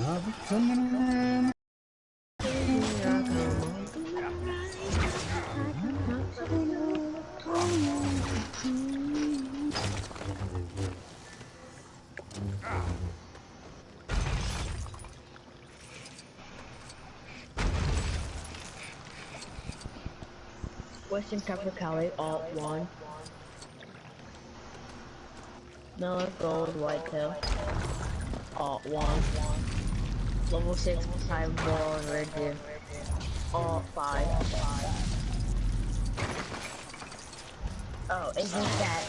I'll be coming around. Western Pepper Cali, alt 1. Miller Gold Whitetail, alt 1. Level 6 Time Ball and Red Deer, alt 5. Oh, isn't that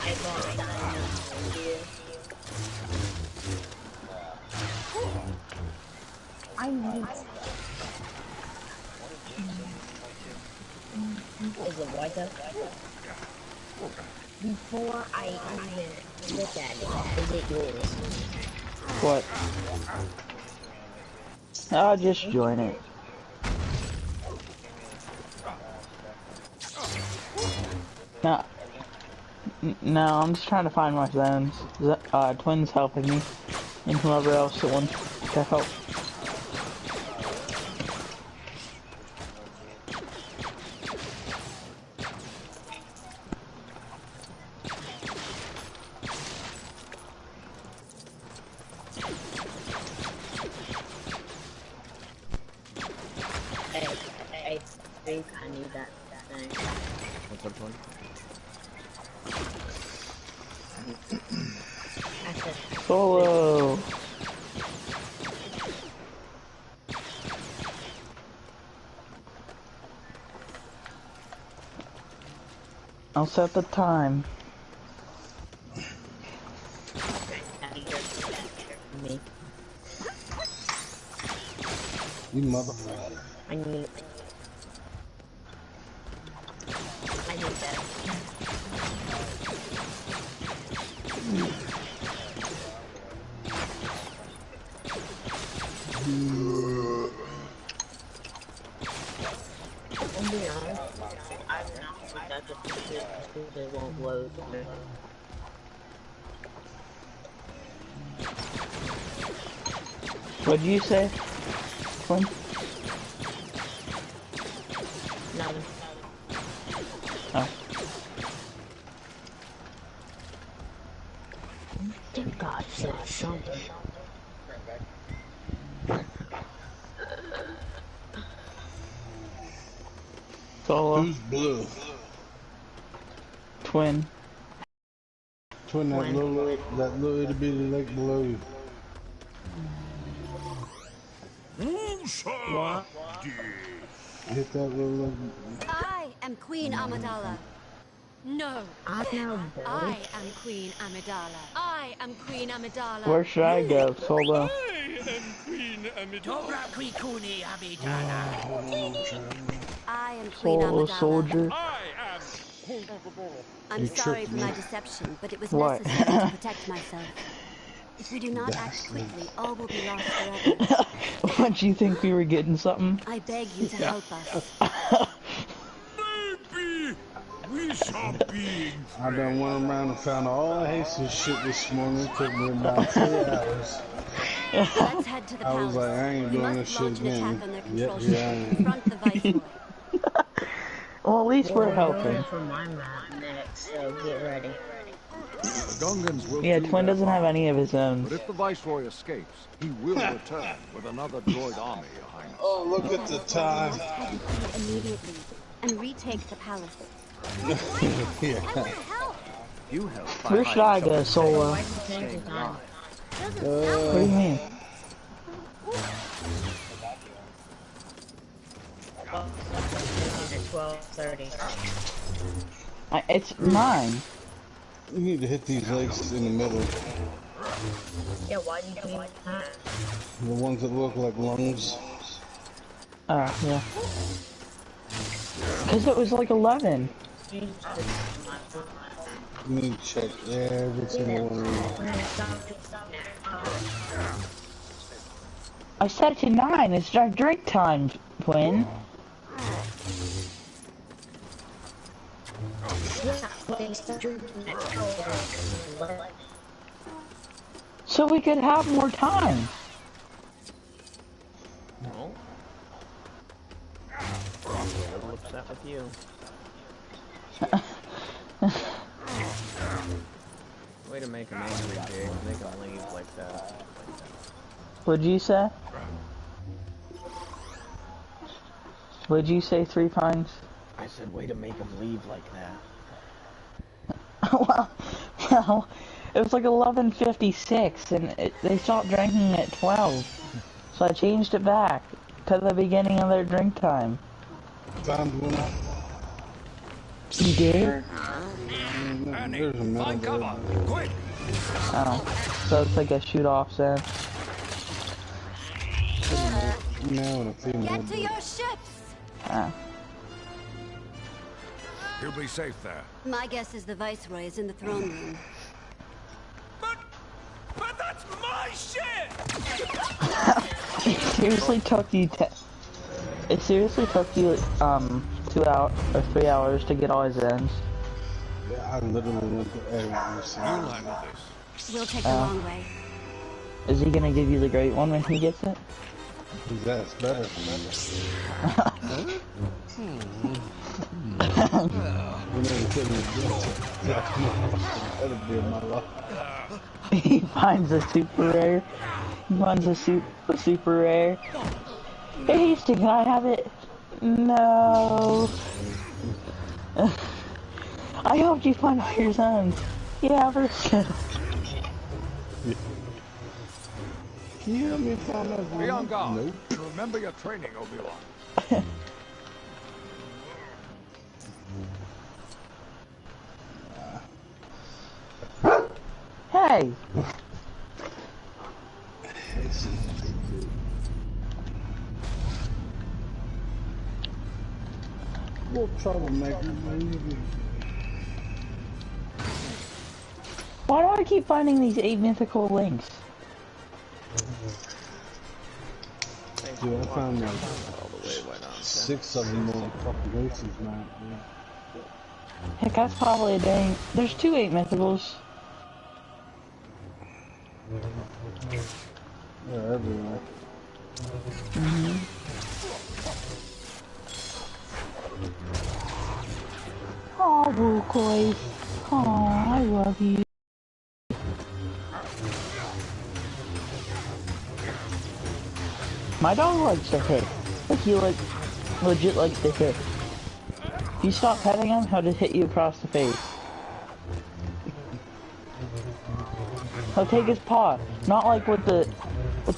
eyeball diamond here? I need. Is it white up? Before I even look at it, is it yours? What? I'll just join it. No, I'm just trying to find my zones. Twin's helping me, and whoever else that wants to help. I need that thing. What's up, Tony? Solo. I'll set the time. You motherfucker. I need that. It won't load. What'd you say, Twin? Nothing. Oh. Thank God said something. Solo. Who's blue? Twin. Twin, that little itty bitty lake below you. What? Hit that little lake. I am Queen Amidala. No. I know. I am Queen Amidala. I am Queen Amidala. Where should I go, Solo? I am Queen Amidala. I am Queen Solo Amidala. soldier. I am. I'm You sorry tricked for me. my deception, but it was What? necessary to protect myself. If we do not act quickly, all will be lost forever. What, do you think we were getting something? I beg you to help us. Maybe we shall be. I done went around and found all the Hastings shit this morning. It took me about 3 hours. Let's head to the I palace. was like, I ain't We doing must this launch shit an again. attack on their control Yeah, ship I and am. confront the viceroy. Well, at least we're We're helping. going for my map next, so get ready. The Gungans will Yeah, do Twin their doesn't have part. any of his own. But if the Viceroy escapes, he will return with another droid army, Your Highness. Oh, look at the time. Must head east immediately and retake the palace. Yeah. You help by Where should I go, Solo? Why did you change the time? What do you mean? 12:30. It's 9. You need to hit these lakes in the middle. Yeah, why did you change the time? The ones that look like lungs. Yeah. Because it was like 11. You need to check every single one. I set it to 9. It's our drink time, Twin. So we could have more time. Oh. I'm a little upset with you. Way to make him angry, Jake. Make him leave like that. What'd you say? What'd you say 3 times? I said, way to make him leave like that. well, it was like 11:56, and they stopped drinking at 12. So I changed it back to the beginning of their drink time. Found one. You did? There's a metal Find cover! Quick! Oh, so it's like a shoot-off then. Male and a female. Get to your ships! Ah. He'll be safe there. My guess is the Viceroy is in the throne room. But that's my shit! It seriously took you It seriously took you 2 hours or 3 hours to get all his ends. Yeah, I literally went to every You'll handle this. We'll take the long way. Is he gonna give you the great one when he gets it? His ass better than me. That'll be in my life. He finds a super rare. He finds a super rare. Hey, Hasty, can I have it? No. I helped you find all your sons. Yeah, for sure. Can you help me find that? Be on guard. Nope. Remember your training, Obi-Wan. Hey! What troublemaker, Why do I keep finding these 8 mythical links? Dude, I found like 6 of them motherfucking races, man. Heck, that's probably a dang. There's 2 8 mythicals. They're everywhere. Aw, Wukoi. Aw, I love you. My dog likes to hit. Like, he legit likes to hit. If you stop petting him, he'll just hit you across the face. He'll take his paw, not like with the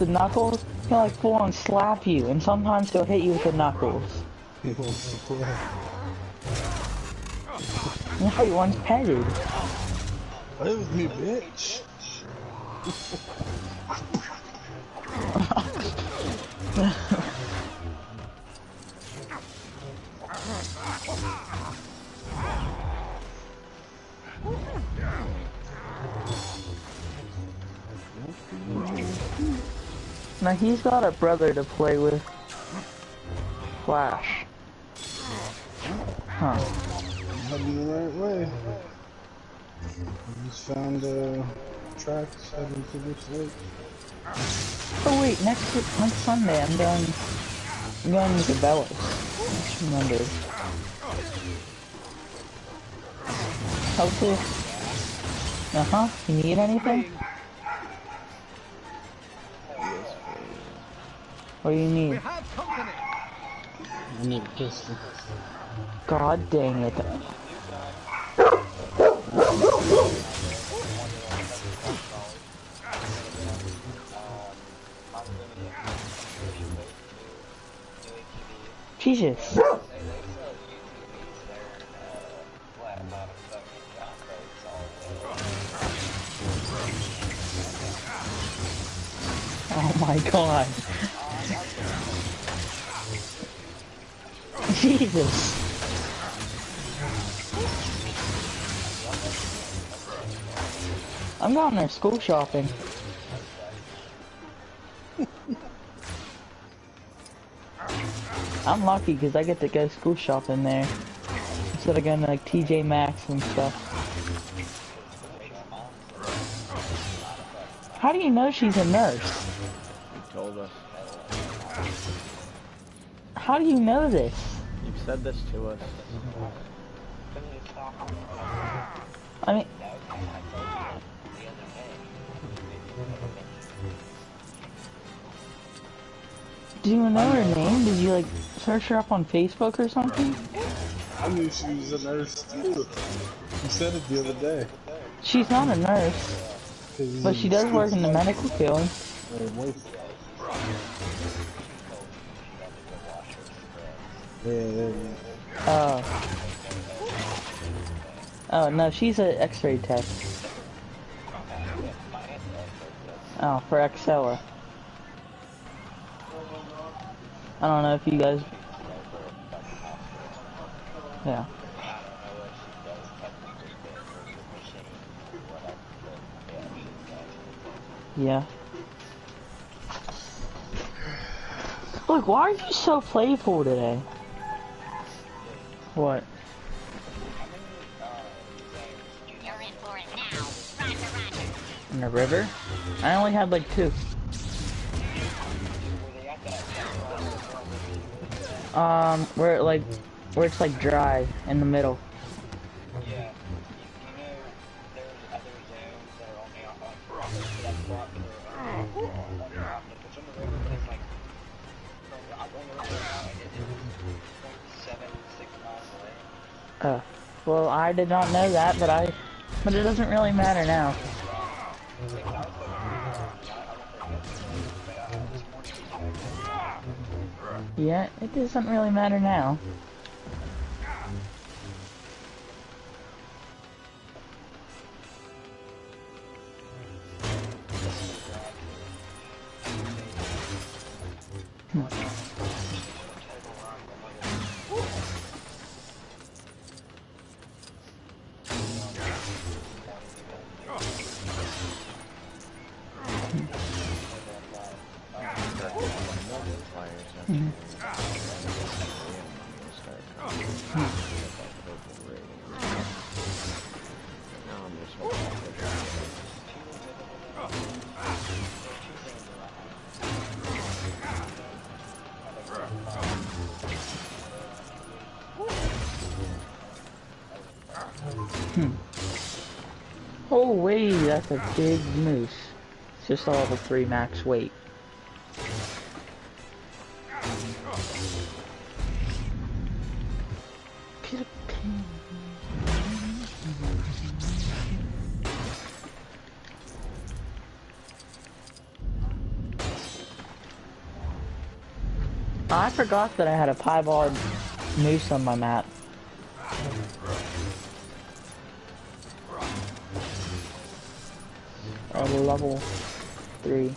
knuckles. He'll like full on slap you, and sometimes he'll hit you with the knuckles. He wants to play. No, he wants petted. Play with me, bitch. Now he's got a brother to play with. Flash. Huh. Heading the right way. I just found tracks heading to this lake. Oh wait, next Sunday I'm going to Bellows. Just remember. Hopefully. You need anything? What do you need? I need a pistol. God dang it. Jesus. Oh my god. Jesus. I'm going there school shopping. I'm lucky because I get to go school shopping there instead of going to like TJ Maxx and stuff. How do you know she's a nurse? He told us. How do you know this? You've said this to us. I mean... Do you know her name? Did you like search her up on Facebook or something? I knew she was a nurse too. You said it the other day. She's not a nurse, but she does work in the medical field. Yeah. Oh no, she's an X-ray tech. Oh, for Excella. I don't know if you guys... Yeah. Yeah. Look, why are you so playful today? What? You're in for it now. Roger, roger. In the river? I only had like 2. Where it's like dry in the middle. Yeah. You know, there's other zones that are only on that's blocked for on your optic. It's on the river, but it's like from on the river now, it's 0.76 miles away. Well, I did not know that, but it doesn't really matter now. Yeah, it doesn't really matter now. Oh wait, that's a big moose. It's just a level 3 max weight. I forgot that I had a piebald moose on my map. Level 3.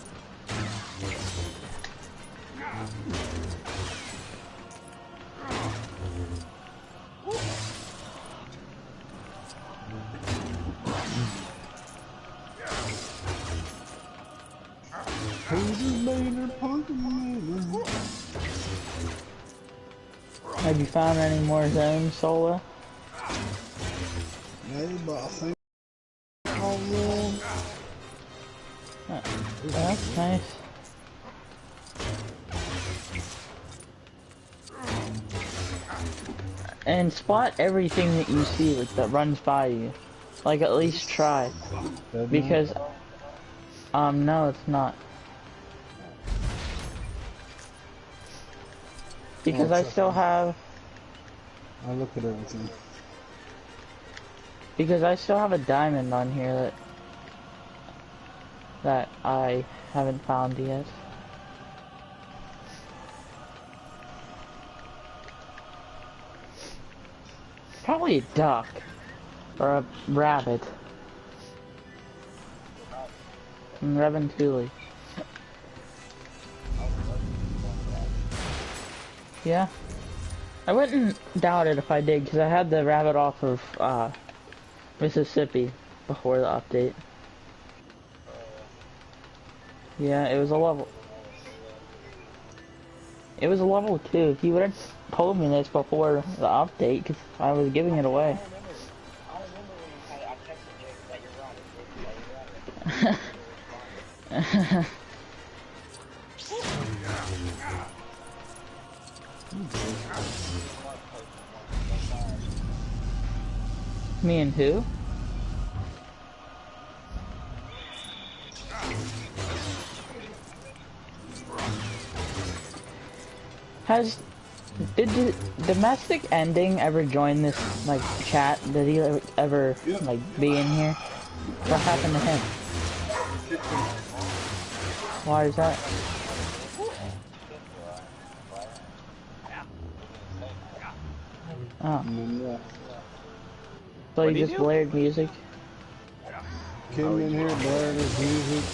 Have you found any more zones, Sola? Yeah, but I think That's nice. And spot everything that you see, like, that runs by you. Like, at least try. Because, no, it's not. Because I still have... I look at everything. Because I still have a diamond on here that I haven't found yet. Probably a duck. Or a rabbit. Raventuli. Yeah. I wouldn't doubt it if I did, because I had the rabbit off of Mississippi before the update. Yeah, it was a level. It was a level 2. If you would have told me this before the update, because I was giving it away. I remember when I texted you that you're right. Me and who? Did the domestic ending ever join this, like, chat? Did he ever, like, be in here? What happened to him? Why is that? Oh. So he just blared music? Came in here, blared his music,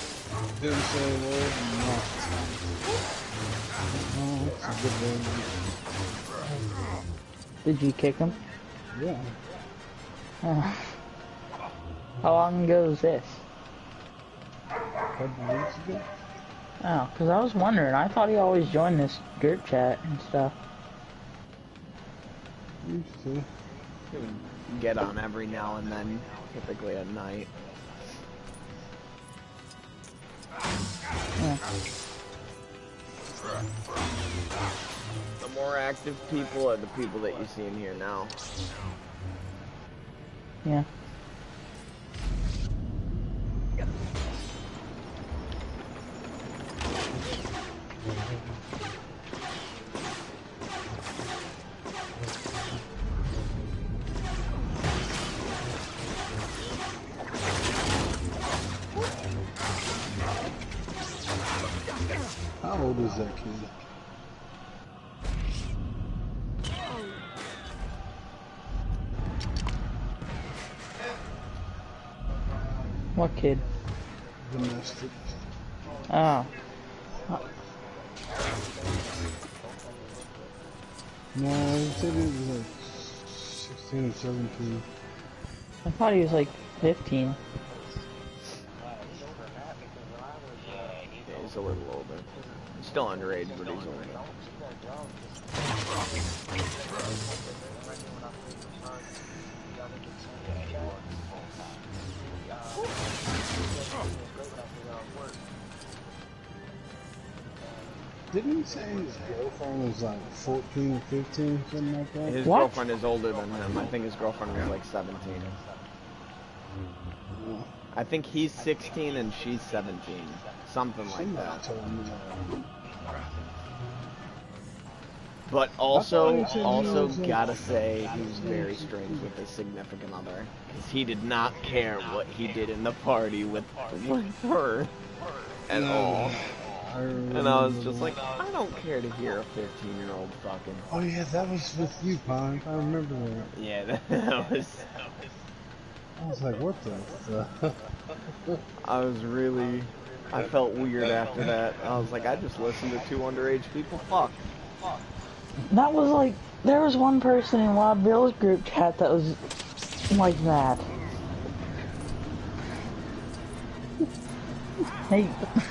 didn't say a word, and left. Oh, that's a good one. Did you kick him? Yeah. Oh. How long ago was this? A couple weeks ago. Oh, because I was wondering. I thought he always joined this group chat and stuff. Used to. Get on every now and then, typically at night. Yeah. The more active people are the people that you see in here now. Yeah. How old is that kid? What kid? Domestic. Oh. No, he said he was like 16 or 17. I thought he was like 15. Yeah, he's a little older. He's still underage, but he's older. Didn't he say his girlfriend was like 14, 15, something like that? His What? girlfriend is older than him. I think his girlfriend was like 17. I think he's 16 and she's 17. Something like Somebody that. told me that. But I also thought he said he was, gotta say he was very strange with his significant other. Because he did not care what he did in the party with her at all. And I was just like, I don't care to hear a 15-year-old fucking. Oh yeah, that was with you, Pine. I remember that. Yeah, that was. I was like, what the fuck? I felt weird after that. I was like, I just listened to two underage people fuck. That was like, there was one person in Wild Bill's group chat that was like that. He,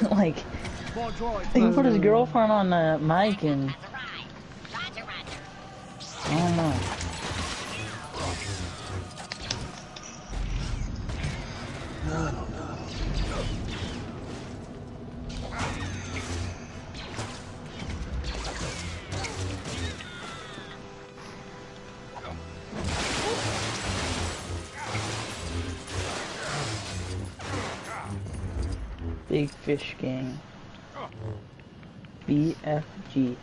like, he put his girlfriend on the mic and... I don't know. Big Fish Gang. BFG.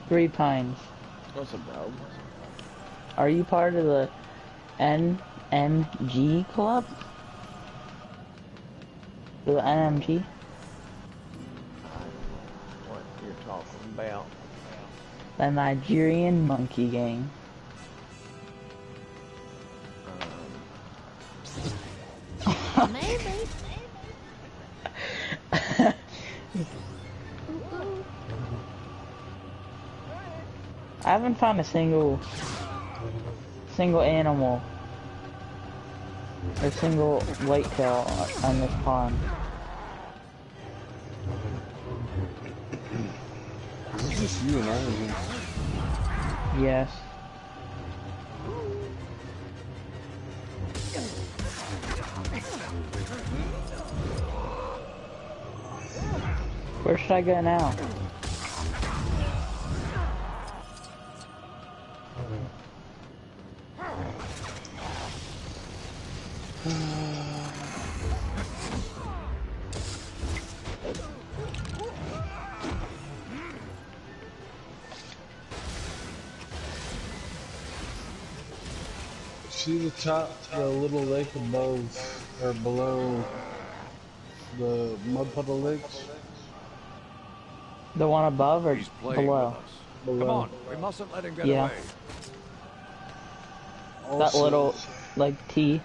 Three Pines. What's up, bro? Are you part of the NMG club? The NMG? I don't know what you're talking about. The Nigerian Monkey Gang. Maybe. I haven't found a single animal or single whitetail on this pond. Is it just you and I in here? Yes. Where should I go now? See the top, the little lake above, or below the mud puddle lakes? The one above or He's playing below? with us. Below. Come on, we mustn't let him get Yeah. away. That Also, little, like, T.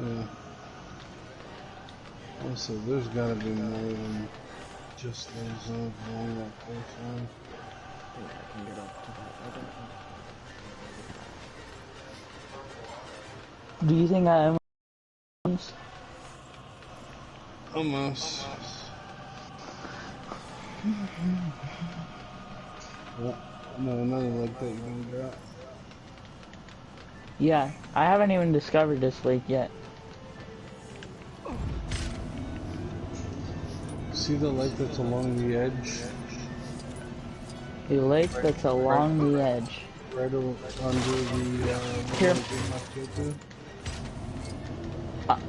yeah. Also, there's gotta be more than just those zones along that coastline. I think I can get up to that other one. Do you think I am? Almost. Well, no, another like that you can grab. Yeah, I haven't even discovered this lake yet. See the lake that's along the edge? The lake that's along the edge. Right under the, Here.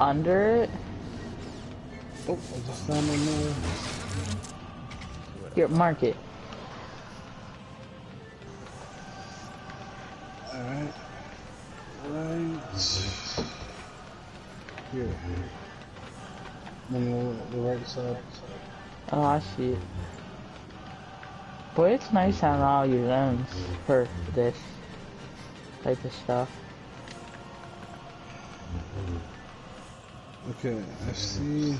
Under it? Oh, I just found another. Here, mark it. Alright. Right. Here. On the right side. Oh, I see it. Boy, it's nice having all your zones for this type of stuff. Okay, I see.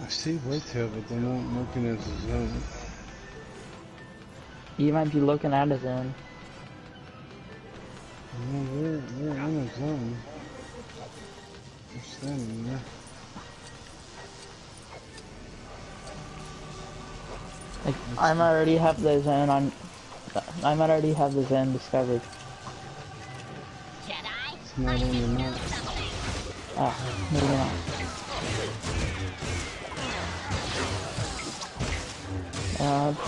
I see whitetail, but they're not looking as a zone. You might be looking at a zone. No, they're in a zone. They're standing there. Like, I might already have the zone on. I might already have the zone discovered. It's not on the map. Ah, maybe not.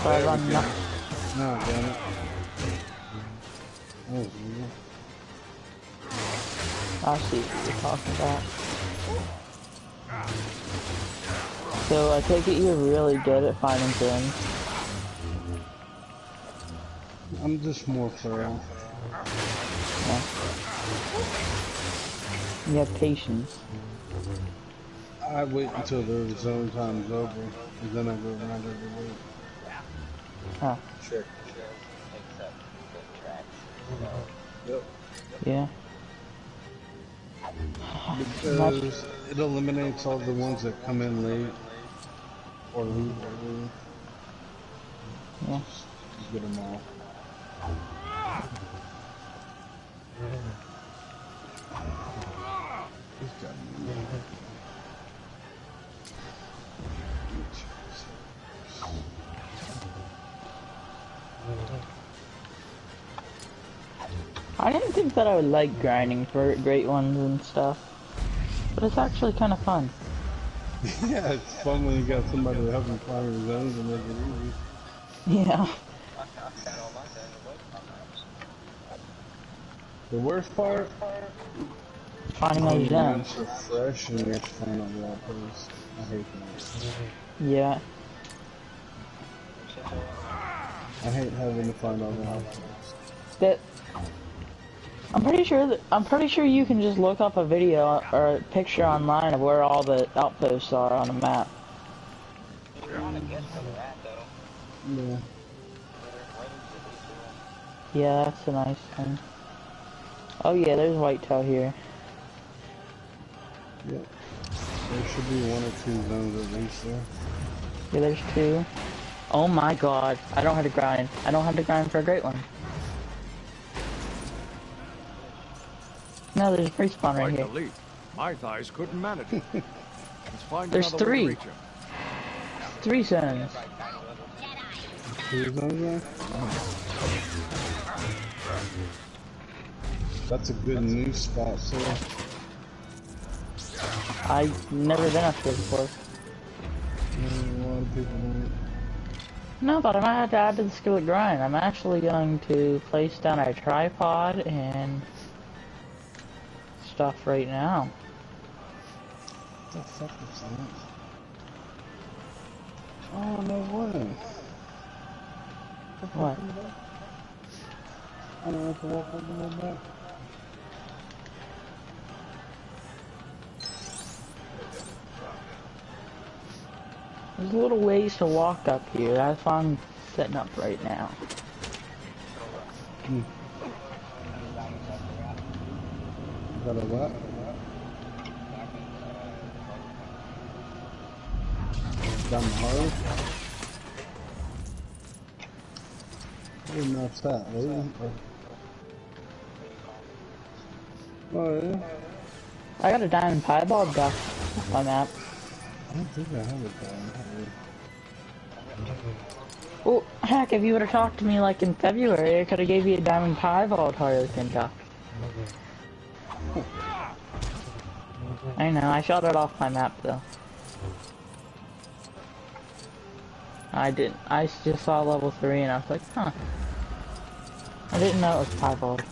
Try run not. No, I got it. That was weird. I see what you're talking about. So I take it you're really good at finding zones. I'm just more thorough. Yeah. You have patience. I wait until the zone time's over, and then I go around every week. Huh. Check. Yep. Yeah. Because it eliminates all the ones that come in late or leave early. Yeah. Just get them all. He's got me. I didn't think that I would like grinding for great ones and stuff, but it's actually kind of fun. Yeah, it's fun when you got somebody to help you find your zones and make it easy. Yeah. The worst part? Finding those zones. Are fresh and you have to find out where it is. I hate that. Yeah. I hate having to find out where That. I'm pretty sure you can just look up a video or a picture online of where all the outposts are on a map. You're on a guess where they're at, though. Yeah. Yeah, that's a nice thing. Oh yeah, there's whitetail here. Yep. There should be one or two zones at least there. Yeah, there's two. Oh my god. I don't have to grind. I don't have to grind for a great one. No, there's a free spawn right Quite here. the leap. My thighs couldn't manage it. Let's find There's another way to three. reach him. 3 zones. That's a good new spot, so. I've never been up here before. A lot of people don't. No, but I might have to add to the skill of grind. I'm actually going to place down a tripod and stuff right now. What the fuck is that? Oh, no way. What? I don't have to walk all the way back. There's a little ways to walk up here. That's why I'm setting up right now. Got a what? Down the hole? What map's that, lady? Oh, yeah? I got a diamond piebald buff on that. I don't think I have it down. Well, heck, if you would have talked to me like in February, I could have gave you a diamond piebald Harlequin duck. I know, I shot it off my map though. I didn't. I just saw level 3 and I was like, huh. I didn't know it was piebald.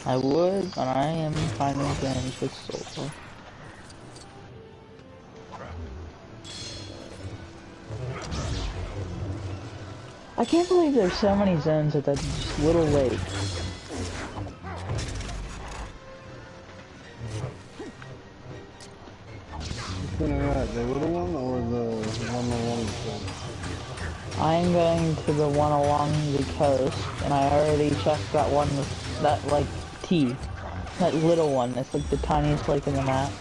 I would, but I am finding games with Soulful. I can't believe there's so many zones at that just little lake. Which one are you at? The little one or the one along the coast? I'm going to the one along the coast, and I already checked that one with that, like, T. That little one, it's like the tiniest lake in the map.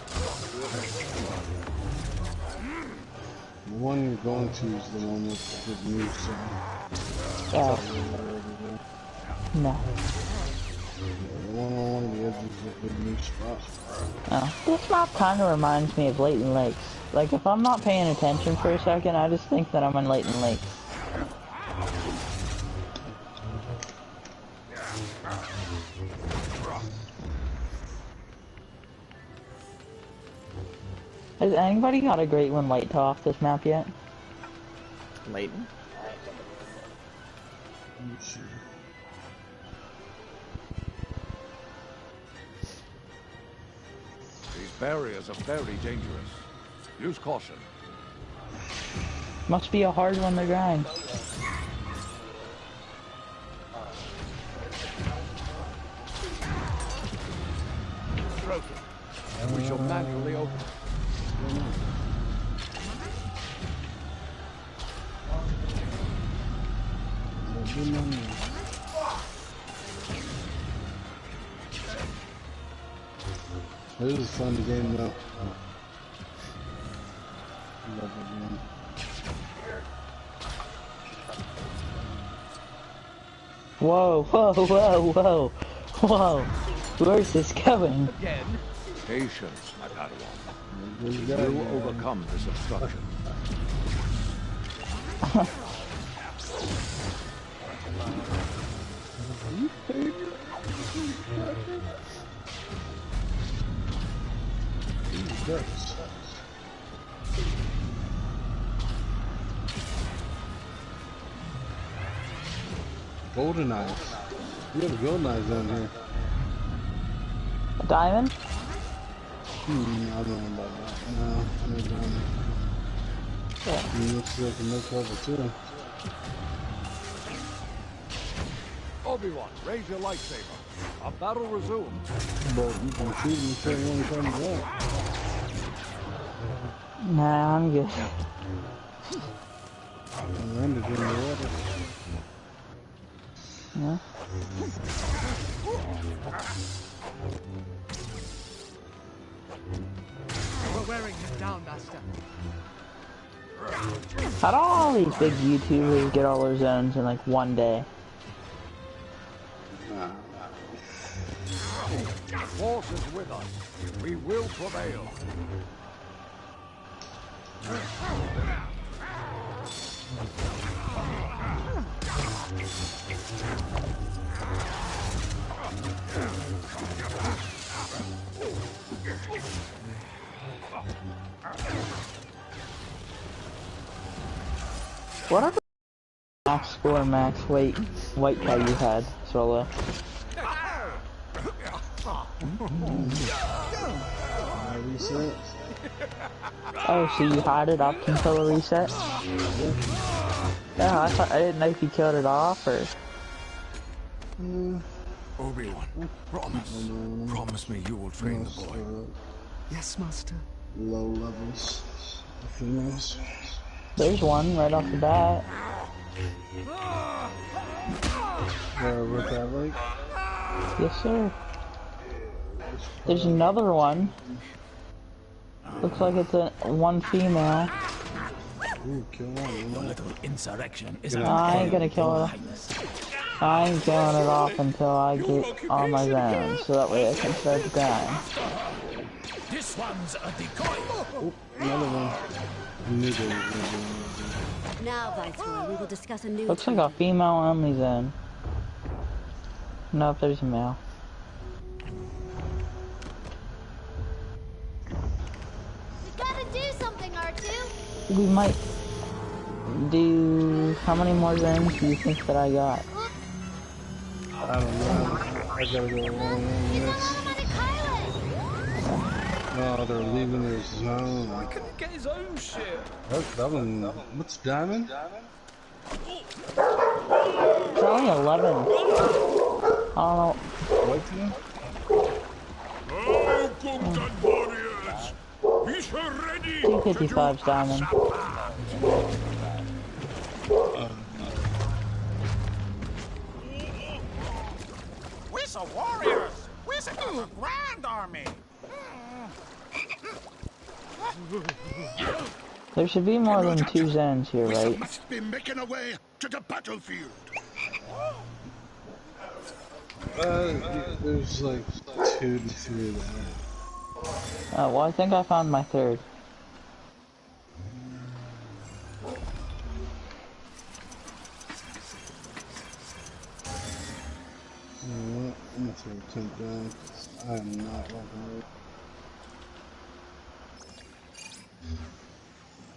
The one you're going to is the one with the good news sign. No. The one on one of the edges is a good news spot. No. This map kind of reminds me of Leighton Lakes. Like, if I'm not paying attention for a second, I just think that I'm in Leighton Lakes. Has anybody got a great one light to off this map yet? Leighton? Let me see. These barriers are very dangerous. Use caution. Must be a hard one to grind. Broken. And we shall manually open it. This is a fun game though. Love the game. Whoa, whoa, whoa, whoa, whoa. Where's this going? Again. Patience, my Padawan. You We'll overcome this obstruction. Golden eyes. You have a golden eyes down here. A diamond? I don't know about that. No diamond. Yeah. It looks like a next level too. Obi-Wan, raise your lightsaber. A battle resumes. But you can shoot until one comes up. Nah, I'm good. And landed in the water. Yeah. We're wearing him down, Master. How do all these big YouTubers get all their zones in like one day? The Force is with us. We will prevail. What are the max score, max weight cut you had, Solo? Reset. Oh, so you had it up until the reset? Yeah, I didn't know if you killed it off or. Obi-Wan, promise me you will train the boy. Yes, Master. Low levels. Females. There's one right off the bat. With that lake? Yes, sir. There's another one. Looks like it's one female. Ooh, kill one. Your little insurrection is I ain't gonna kill her. I ain't killing it off until I get all my zones, so that way I can start the grind. This one's a decoy. Ooh, another one. Now, Viceroy, we will discuss a new. Looks like a female only zone. Nope, there's a male. We gotta do something, R2. We might do... How many more zones do you think that I got? I don't know. I gotta go along with this. No, they're leaving their zone. Why couldn't he get his own shit? That one. What's diamond? It's only 11. I don't know. What team? Welcome, gun warriors. We shall ready. 255's diamond. We're so warriors. We're such a grand army. There should be more than 2 zones here, right? We must be making our way to the battlefield. There's like 2 to 3 there. Oh, well, I think I found my 3rd. You know what? I'm gonna throw a tent down. I am not walking away.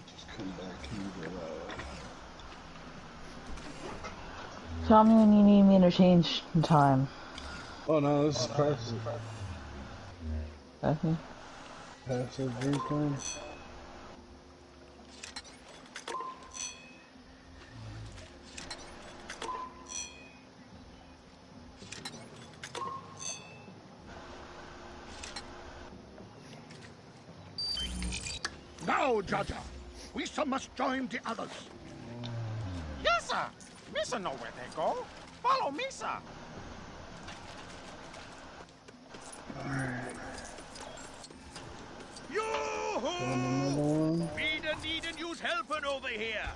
Just come back and go Tell me when you need me to change time. Oh no, this is passive. Okay. Passive recon. Now, Jaja, we must join the others. Yes, sir. Misa know where they go. Follow Misa. Yoo-hoo! We don't need and use helping over here.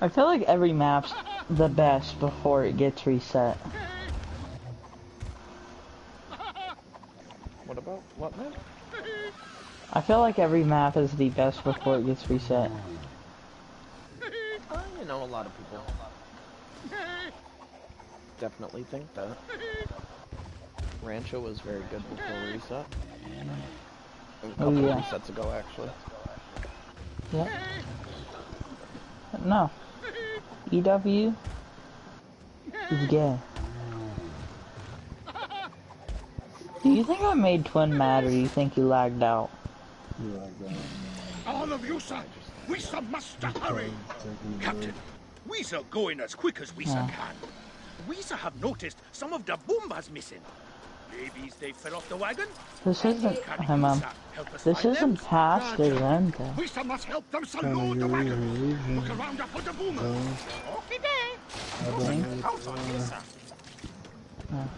I feel like every map's the best before it gets reset. What about what map? I feel like every map is the best before it gets reset. You know, a lot of people definitely think that. Rancho was very good before reset. A couple resets ago, actually. Yeah. No. EW is gay. Do you think I made Twin mad, or do you think he lagged out? You like that. All of you, sir. We sir must hurry. Captain, we sir going as quick as we sir can. We sir have noticed some of the Boombas missing. Maybe they fell off the wagon? This isn't, hey mom, this isn't past the event though. We sir must help them sir load the wagon. Look around up for the Boomers. Okay, then.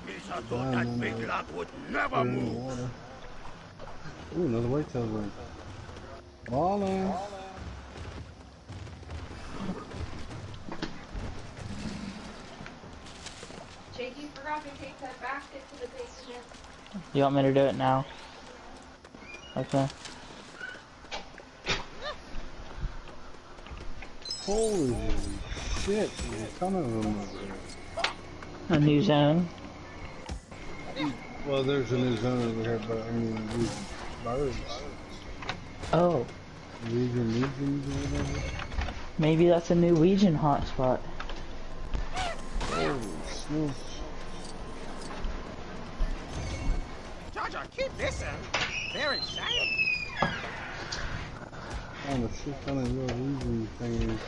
We sir thought that big log would never move. Ooh, another whitetail ring. Ballin'. Jake, you forgot to take that basket to the basement. You want me to do it now? Okay. Holy shit, there's a ton of them over there. A new zone? Well, there's a new zone over here, but I mean, these birds. Oh. Legions or whatever. Maybe that's a new Legion hotspot. Holy smokes. Georgia, keep this in. Very shiny. Oh, the shit ton of little Legion things.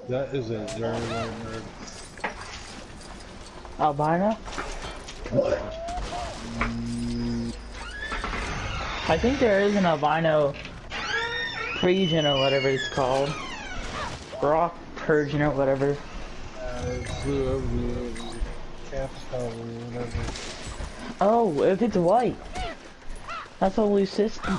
That is a very white nerd. Albino? I think there is an albino Persian or whatever it's called. Rock Persian or whatever. It flew over me, calf's collar or whatever. Oh, if it's white. That's a loose system.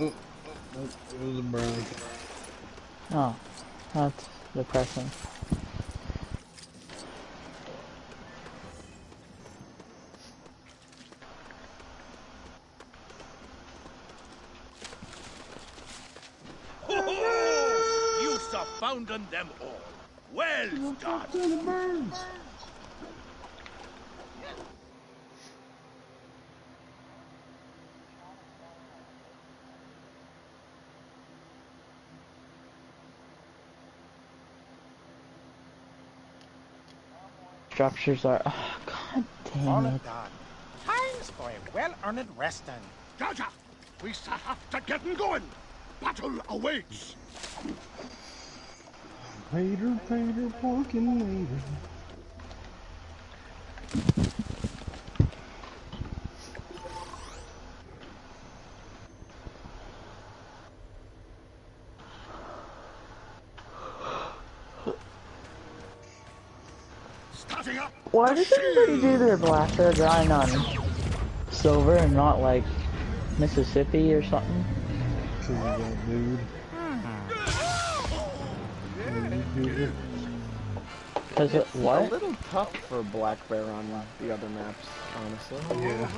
Oh, it was a brown. Oh, that's depressing. You sir found them all. Well done. Structures are. Oh, god damn All it. done. Time's for a well-earned resting. Georgia, we sir have to get going. Battle awaits. Pater, pater, porkin' later. Starting up. Why does everybody do their black hair grind on silver and not like Mississippi or something? Cause of that dude. Cause it, what? A little tough for black bear on the other maps, honestly. Yeah.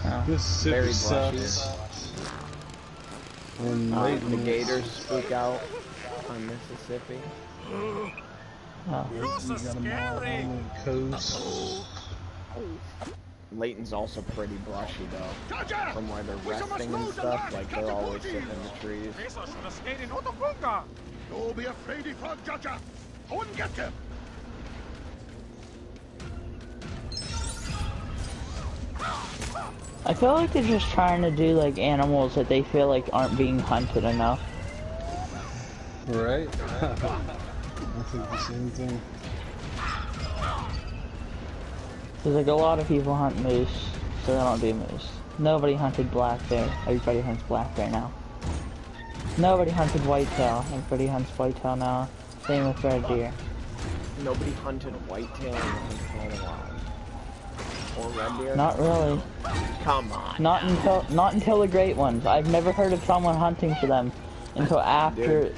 Oh. Mississippi Very sucks. And The gators spook out on Mississippi. Oh. You're so scary. on the coast. Layton's also pretty brushy though. From where they're resting and stuff, like they're always sitting in the trees. Don't be afraid, Frog Georgia. Go and get them. I feel like they're just trying to do like animals that they feel like aren't being hunted enough. Right? I think the same thing. There's like a lot of people hunt moose, so they don't do moose. Nobody hunted black bear. Everybody hunts black bear now. Nobody hunted whitetail. Everybody hunts whitetail now. Same with red deer. Nobody hunted whitetail in the Hunt for the Wild. Or red deer? Not really. Come on. Not until the great ones. I've never heard of someone hunting for them until after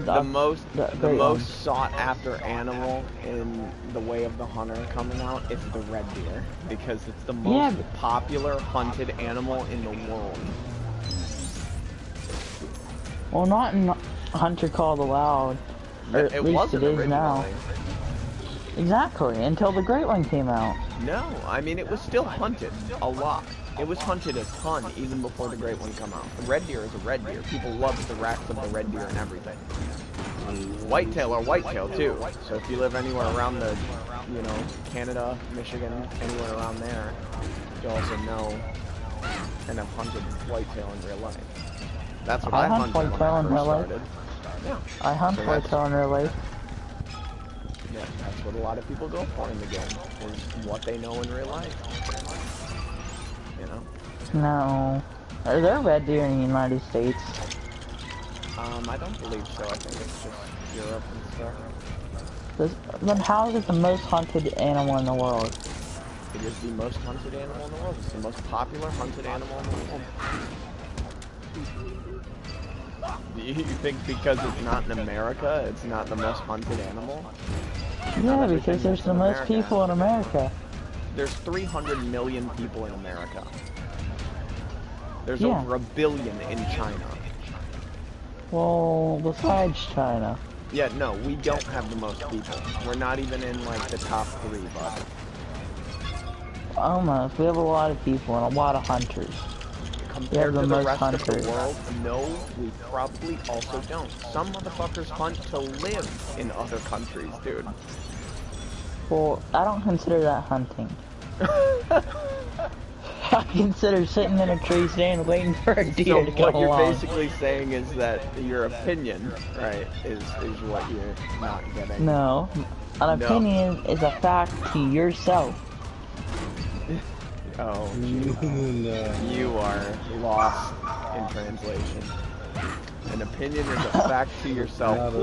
the most ones. sought after animal in the Way of the Hunter coming out is the red deer, because it's the most popular hunted animal in the world. Well, not in Hunter Call the Wild. Or at least it is now. Exactly, until the great one came out. No, I mean it was still hunted a lot. It was hunted a ton even before the great one come out. The red deer is a red deer. People love the racks of the red deer and everything. Whitetail are whitetail too. So if you live anywhere around the, you know, Canada, Michigan, anywhere around there, you also know and have hunted whitetail in real life. That's what I hunted when I first started. Yeah. I hunt whitetail in real life. Yeah, that's what a lot of people go for in the game, is what they know in real life. You know? No. Are there red deer in the United States? I don't believe so. I think it's just Europe and stuff. Then how is it the most hunted animal in the world? It is the most hunted animal in the world. It's the most popular hunted animal in the world. You think because it's not in America, it's not the most hunted animal? Yeah, because there's the most people in America. There's 300 million people in America. There's over 1 billion in China. Well, besides China. Yeah, no, we don't have the most people. We're not even in, like, the top 3, bud. Almost. We have a lot of people and a lot of hunters. Compared to the rest of the world, no, we probably also don't. Some motherfuckers hunt to live in other countries, dude. Well, I don't consider that hunting. I consider sitting in a tree stand waiting for a deer to come along. So what you're basically saying is that your opinion, right, is what you're not getting. No. An opinion is a fact to yourself. Oh, you are lost in translation. An opinion is a fact to yourself.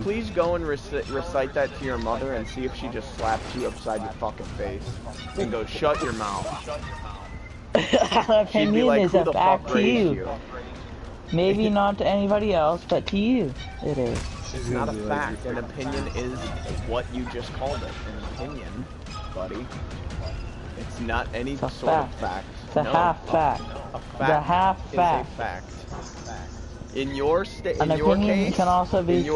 Please go and recite that to your mother and see if she just slaps you upside your fucking face. And go, shut your mouth. An opinion like, is a fact to you. Maybe not to anybody else, but to you, it is. It's not a fact. An opinion is what you just called it. An opinion, buddy. It's not any sort of fact. It's a half fact. A fact the half fact. Is a fact. In your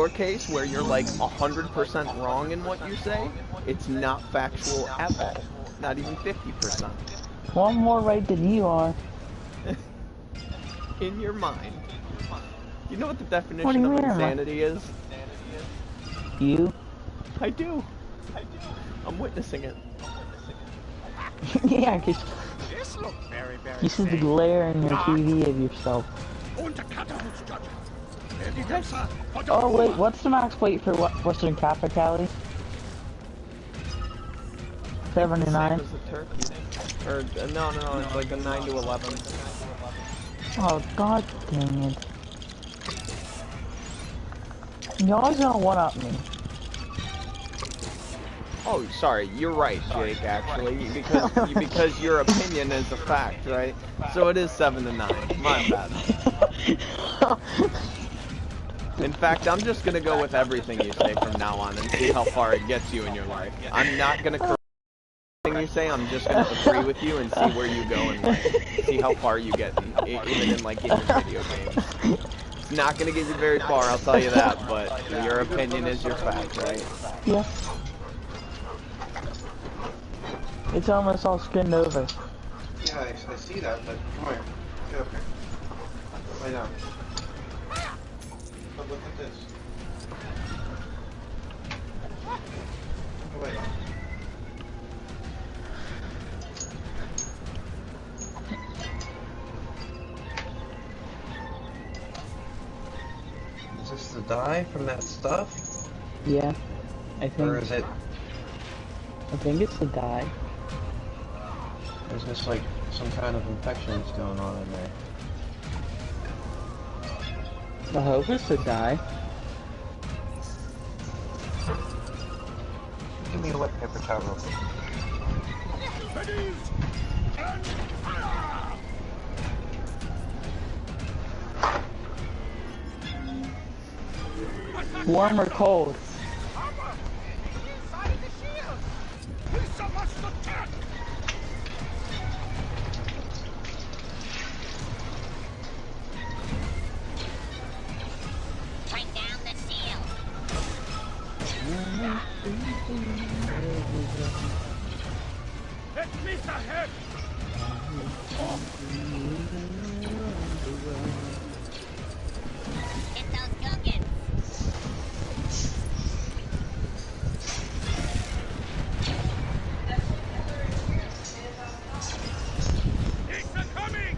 case, where you're like 100% wrong in what you say, it's not factual at all. Not even 50%. Well, I'm more right than you are. In your mind. You know what the definition of insanity is? You? I do. I'm witnessing it. Yeah, because you see the glare in your TV of yourself. Oh wait, what's the max weight for Western Capitality? 79? Or, no, it's like a 9 to 11. Oh, god dang it. Y'all gonna one-up me. Oh, sorry, you're right, Jake, actually, because your opinion is a fact, right? So it is 7 to 9. My bad. In fact, I'm just gonna go with everything you say from now on and see how far it gets you in your life. I'm not gonna correct anything you say, I'm just gonna agree with you and see where you go in life. See how far you get, even in, like, in your video games. It's not gonna get you very far, I'll tell you that, but your opinion is your fact, right? Yeah. It's almost all skinned over. Yeah, I see that, but come here. Get up here. Lay down. But look at this. Wait. Is this the dye from that stuff? Yeah, I think. Or is it? I think it's the dye. There's just like some kind of infection that's going on in there. The hope is to die. Give me a wet paper towel. Warm or cold? Take down the seal. Let me ahead! Hit those Gungans. It's a coming!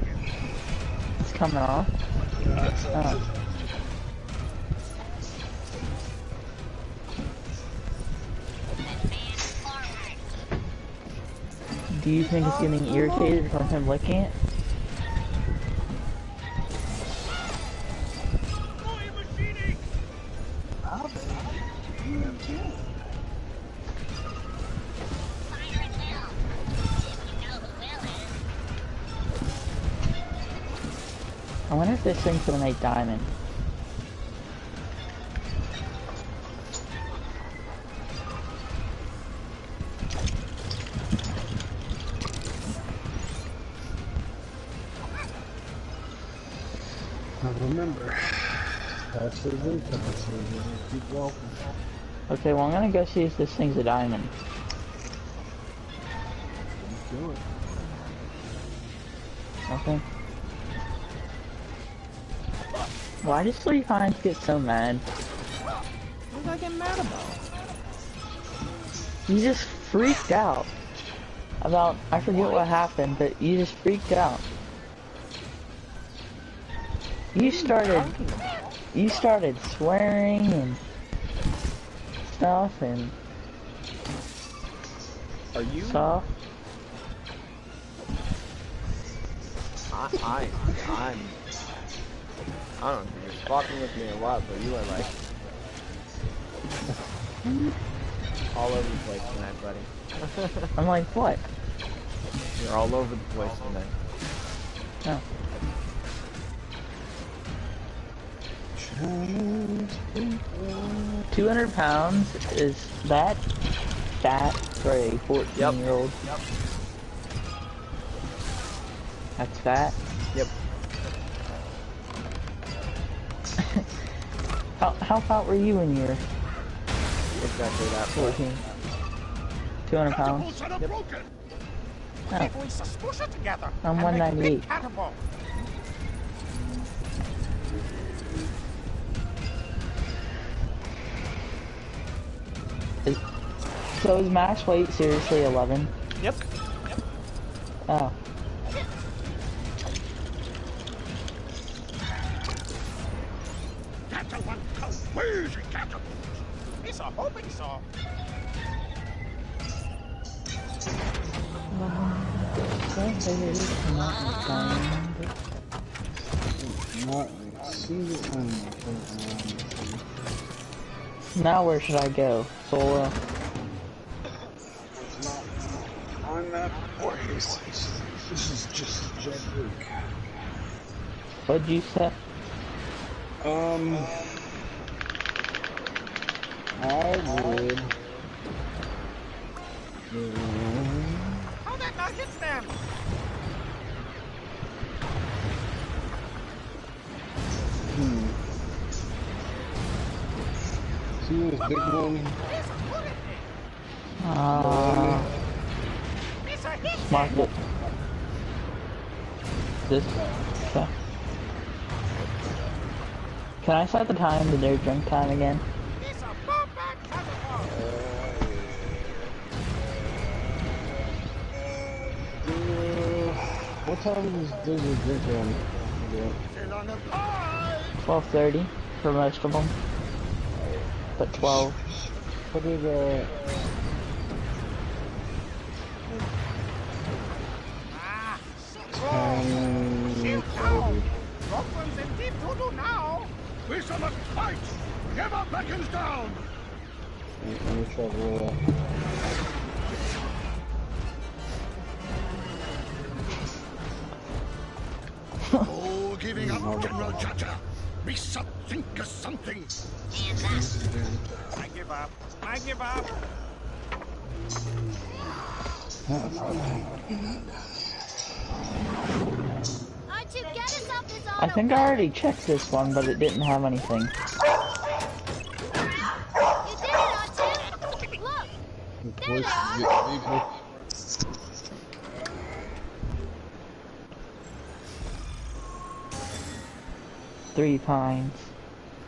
It's coming off. Oh. Do you think it's getting irritated from him licking it? I wonder if this thing's gonna make diamond. Remember, that's the root of it, so keep walking. Okay, well I'm gonna go see if this thing's a diamond. Do it. Okay. Why does 3 times get so mad? What did I get mad about? You just freaked out about, I forget what happened, but you just freaked out. You started swearing and stuff and Are you? stuff. I don't know if you're fucking with me or what, but you are like all over the place tonight, buddy. I'm like, what? You're all over the place tonight. No. 200 pounds, is that fat for a 14-year-old? Yep. That's fat? Yep. How fat were you when you were Exactly that. 14? 200 pounds? Yep. Oh, If we smush it together I'm and make a 198. big catapult. So is max weight seriously 11? Yep. Oh. Catapult, crazy catapult. It's a hoping so. Now where should I go? Solo? On that place. This is just a jet rook. What'd you say? I would. How that not hit them? See this big one? It's a hit. Market. This? Okay. Can I set the time to their drink time again? It's a bomb back catapult. What time does your drink run? Still on the pie. 12:30 for most of them. But 12. Put it, Shoot down. Brooklyn's in deep doo-doo now. We must fight! Never beckons down! Let me try to Oh, giving up, General Jaja. We shall think of something. I give up. I give up. R2, get us off this I think I already checked this one, but it didn't have anything. You did it, R2! Look! There you are! 3 times.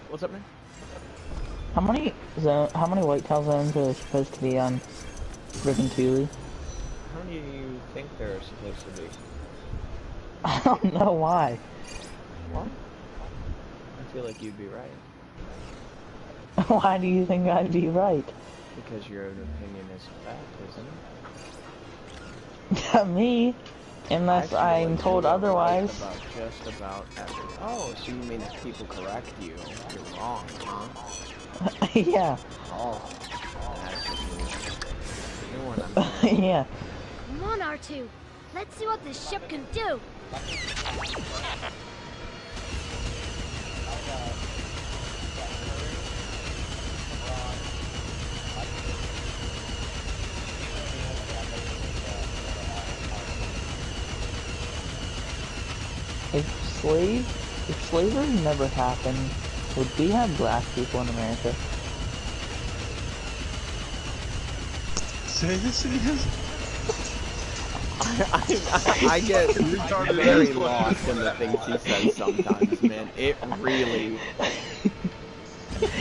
What's up, man? How many whitetail zones are there supposed to be on Ribbon Thule? How many do you think there are supposed to be? I don't know why. What? I feel like you'd be right. Why do you think I'd be right? Because your own opinion is fact, isn't it? Me? Unless I'm told otherwise. Right about just about everything. Oh, so you mean if people correct you, you're wrong, huh? Yeah. Oh, that's you know what I'm Yeah. Come on, R2. Let's see what this ship can do. If slavery never happened, would we have black people in America? say this again. I get very lost in the things he says sometimes, man. It really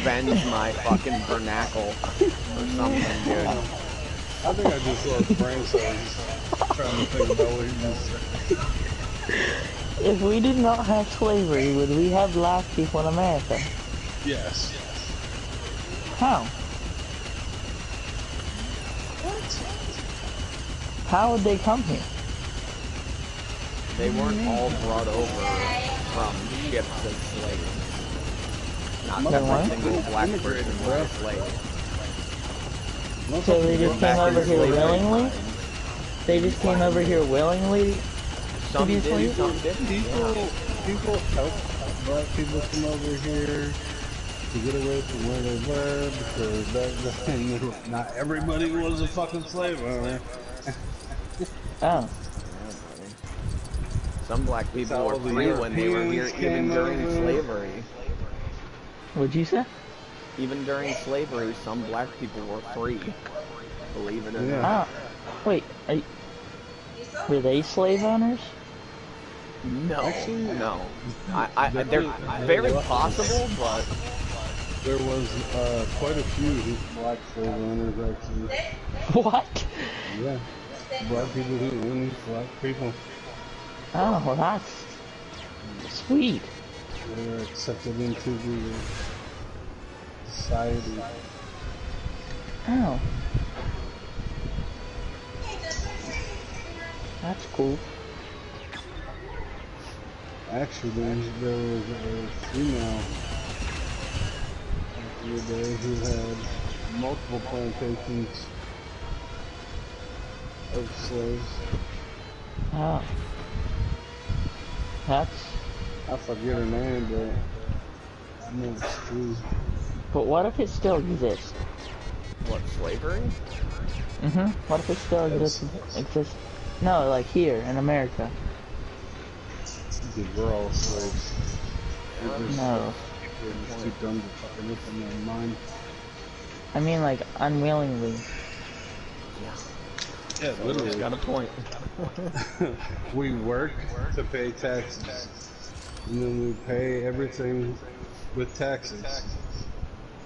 bends my fucking vernacle or something, dude. I think I just lost brain cells trying to think about what he just said. If we did not have slavery, would we have black people in America? Yes. How? How would they come here? They weren't all brought over from ships as slaves. Not every single black person was a slave. So they just came over here willingly? They just came over here willingly? Some did, some didn't. People help black people come over here to get away from where they were, because back then not everybody was a fucking slave owner. Oh. Some black people were free when they were here, even during slavery. What'd you say? Even during slavery, some black people were free. Believe it or not. Ah. Wait, were they slave owners? No, no. They're very possible, but there was quite a few black slave owners actually. What? Yeah, black people who owned black people. Oh, well that's sweet. They were accepted into the society. Oh. That's cool. Actually, there was a female the other day who had multiple plantations of slaves. Oh. That's... I forget her name, but I know it's true. But what if it still exists? what, slavery? Mm-hmm. What if it still exists? No, like here in America. We're all slaves. No. People are just too dumb to fucking open their mind. I mean, like, unwillingly. Yeah, literally. Got a point. We work to pay taxes, and then we pay everything with taxes,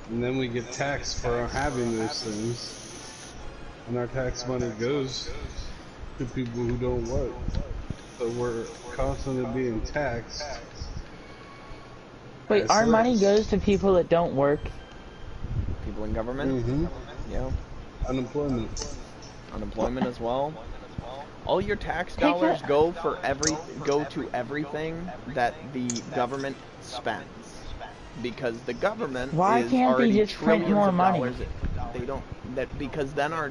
and then we get taxed for having those things, and our tax money goes to people who don't work. So we're constantly being taxed. Wait, our money goes to people that don't work? People in government? Mm-hmm. Yeah. Unemployment. Unemployment as well. All your tax dollars go to everything that the government spends. because the government Why is can't they already just print trillions more of money? dollars. They don't, because then our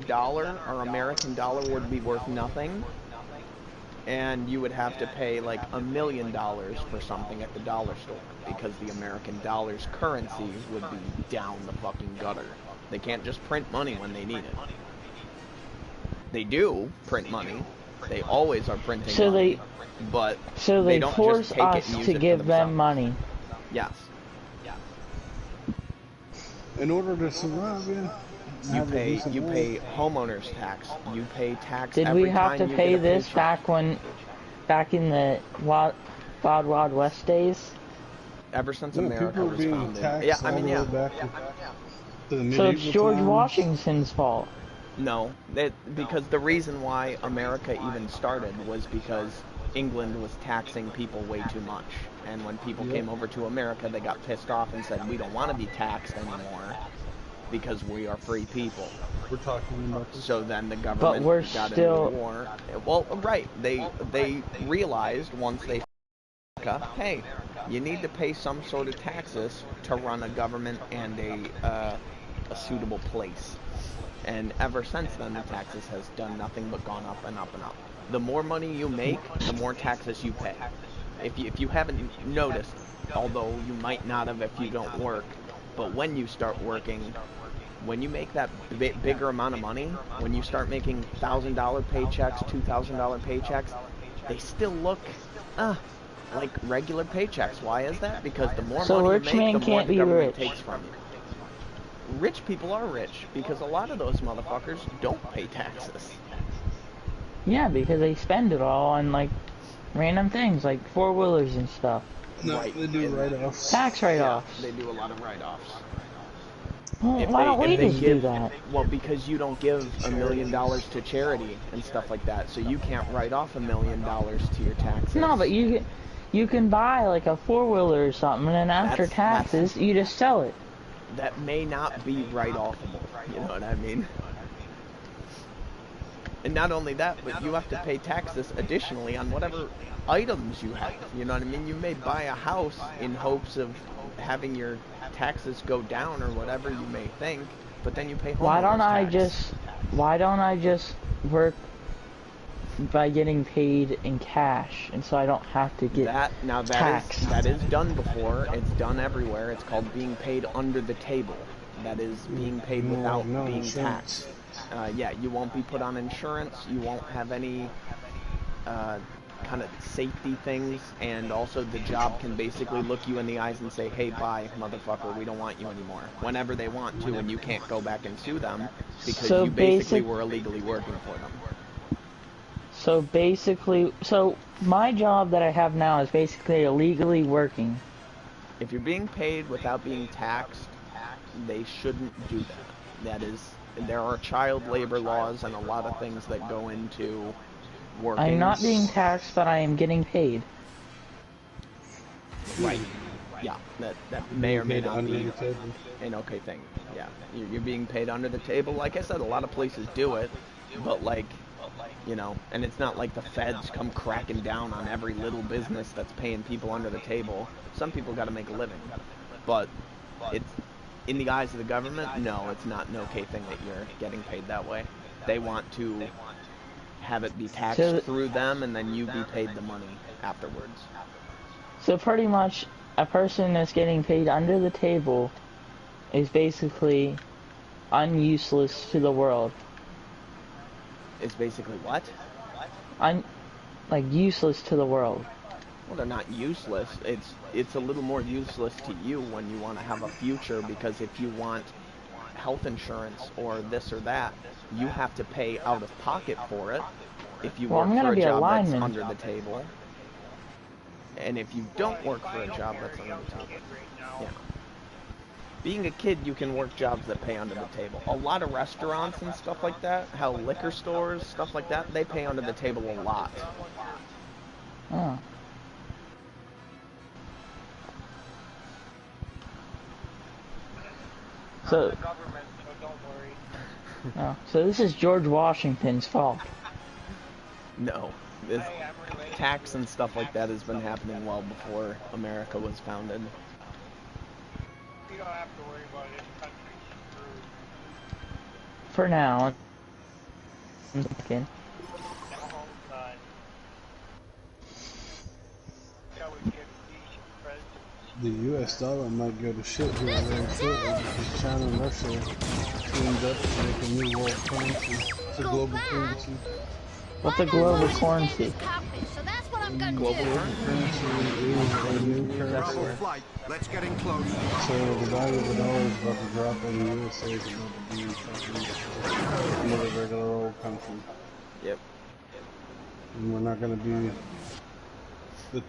American dollar would be worth nothing, and you would have to pay like $1 million for something at the dollar store, because the American dollar's currency would be down the fucking gutter. They can't just print money when they need it. They do print money. They always are printing money. But they don't force just take it us and use to it give for them themselves. money. Yes. In order to survive, yeah. You pay homeowners tax. You pay tax Did every we have time to you pay get a this paycheck. back in the Wild West days? Ever since Yeah, America people are was being founded. taxed Yeah, I all mean, the yeah. way back to the So it's medieval George times. Washington's fault. No, because the reason why America even started was because England was taxing people way too much. And when people came over to America, they got pissed off and said, we don't want to be taxed anymore because we are free people. We're talking about this. So then the government got into war. Well, right. They realized once they hey, you need to pay some sort of taxes to run a government and a suitable place. And ever since then, the taxes has done nothing but gone up and up and up. The more money you make, the more taxes you pay. If you haven't noticed, although you might not have if you don't work, but when you start working, when you make that bigger amount of money, when you start making $1,000 paychecks, $2,000 paychecks, they still look like regular paychecks. Why is that? Because the more money you make, the more the government takes from you. Rich people are rich because a lot of those motherfuckers don't pay taxes. Yeah, because they spend it all on like random things like four-wheelers and stuff. No, right. They do write-offs. Tax write-offs. Yeah, they do a lot of write-offs. Well, why don't we just do that? Well, because you don't give $1 million to charity and stuff like that, so you can't write off $1 million to your taxes. No, but you can buy like a four-wheeler or something, and then after taxes, you just sell it. That may not be write-offable, you know what I mean? And not only that, but you have to pay taxes additionally on whatever items you have, you know what I mean? You may buy a house in hopes of having your taxes go down or whatever you may think, but then you pay homeowners tax. Why don't I just work by getting paid in cash, and so I don't have to get taxed? That is done before. It's done everywhere. It's called being paid under the table. That is being paid without being taxed. Yeah, you won't be put on insurance. You won't have any kind of safety things, and also the job can basically look you in the eyes and say, hey, bye, motherfucker, we don't want you anymore, whenever they want to, and you can't go back and sue them because you basically were illegally working for them. So my job that I have now is basically illegally working. If you're being paid without being taxed, they shouldn't do that. There are child labor laws and a lot of things that go into working. I'm not being taxed, but I am getting paid. Right. Yeah, that may or may not be an okay thing. Yeah, you're being paid under the table. Like I said, a lot of places do it, but like, you know, and it's not like the feds come cracking down on every little business that's paying people under the table. Some people got to make a living, but it's in the eyes of the government. No, it's not an okay thing that you're getting paid that way. They want to have it be taxed through them, and then you be paid the money afterwards. So pretty much, a person that's getting paid under the table is basically useless to the world. It's basically what? Like useless to the world. Well, they're not useless. It's a little more useless to you when you want to have a future, because if you want health insurance or this or that, you have to pay out of pocket for it if you work for a job that's under the table. And if you don't work for a job that's under the table. Yeah. Being a kid, you can work jobs that pay under the table. A lot of restaurants and stuff like that, how liquor stores, stuff like that, they pay under the table a lot. Oh. So so this is George Washington's fault. No. This tax and stuff like that has been happening well before America was founded. don't have to worry about this country screwed. For now. Okay. The US dollar might go to shit here very shortly because China and Russia teamed up to make a new world currency. It's a global currency. What's a global currency? Global currency is a new currency. Let's get in close. So the value of the dollar is about to drop and the USA is about to be another regular old country. Yep. And we're not going to be the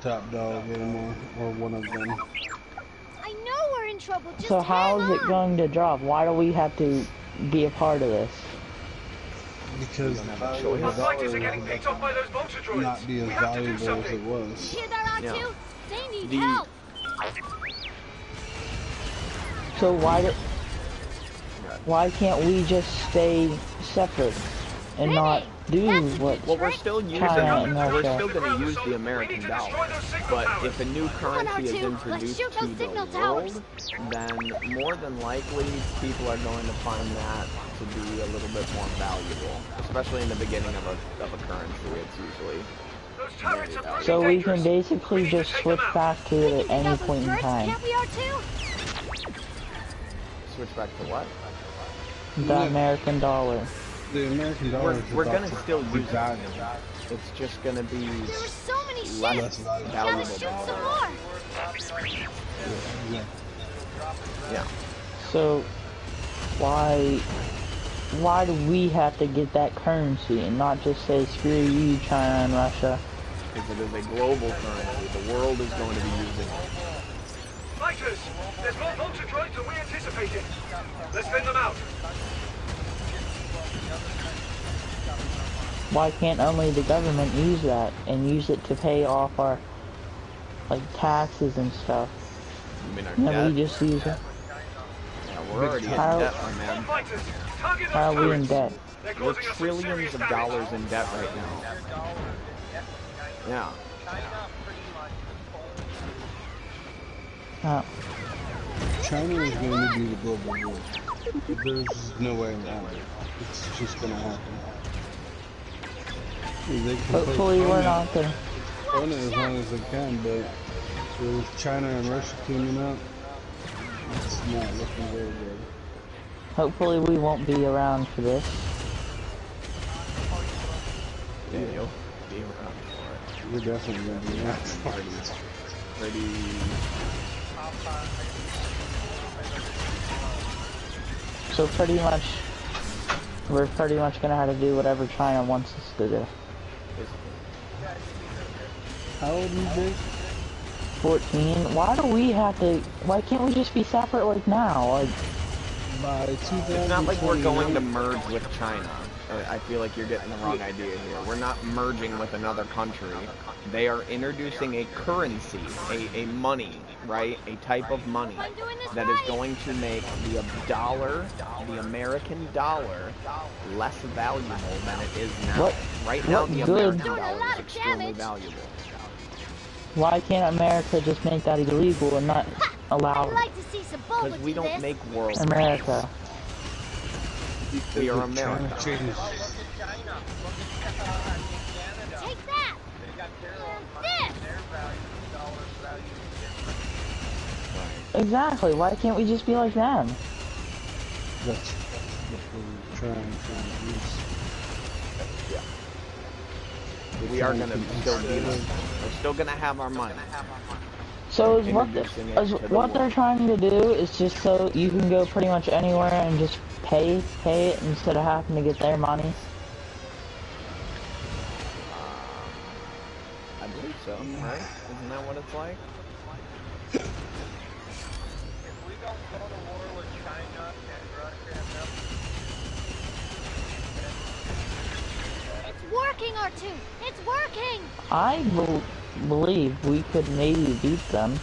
top dog anymore, or one of them. I know we're in trouble. Just So how is it going to drop? Why do we have to be a part of this? Because the value of the dollar is about to not be as valuable as it was. Hear that, R2? Yeah. They need help. So why can't we just stay separate and not do what Well, we're still using, China and we're Russia? still going to use the American dollar. But if a new currency is introduced to the world, then more than likely people are going to find that to be a little bit more valuable, especially in the beginning of a currency. It's usually very valuable. So we can basically just switch back to it at any point in time. Can't we, R2? Switch back to what? The American dollar. The American dollar is We're about gonna to still use it. value. It's just gonna be There were so many ships. less Gotta valuable. shoot some more. Yeah. So why do we have to get that currency and not just say screw you, China and Russia? Because it is a global currency. The world is going to be using it. Fighters! There's more vulture droids than we anticipated. Let's thin them out. Why can't only the government use that and use it to pay off our like taxes and stuff? You mean our And then debt? we just use it. Yeah, we're already in How- debt, my man. Why are we in debt? We're trillions of dollars in debt right now. Yeah. China is going to be the global war. There's no way around it. It's just going to happen. They can Hopefully we're not gonna. fun as long as they can, but with China and Russia teaming up, it's not looking very good. Hopefully we won't be around for this. Yeah, you'll be around for it. We're definitely going to be around for it. Pretty... So pretty much, we're pretty much gonna have to do whatever China wants us to do. How old are you, Jake? 14. Why do we have to? Why can't we just be separate like now? Like by 2020. It's not like we're going to merge with China. I feel like you're getting the wrong idea here. We're not merging with another country. They are introducing a currency, a money, right? A type of money that is going to make the dollar, the American dollar, less valuable than it is now. What? Right now, what the good? American dollar is extremely valuable. Why can't America just make that illegal and not allow I'd like to see some Because we don't make world America? We are America. Take that! This! Exactly. Why can't we just be like them? That's what we're trying to use. We are gonna still be them. We're still gonna have our money. So is what they're trying to do is just so you can go pretty much anywhere and just pay it instead of having to get their money? I believe so, right? Isn't that what it's like? If we don't go to war with China and Russia and It's working, R2! It's working! I believe we could maybe beat them.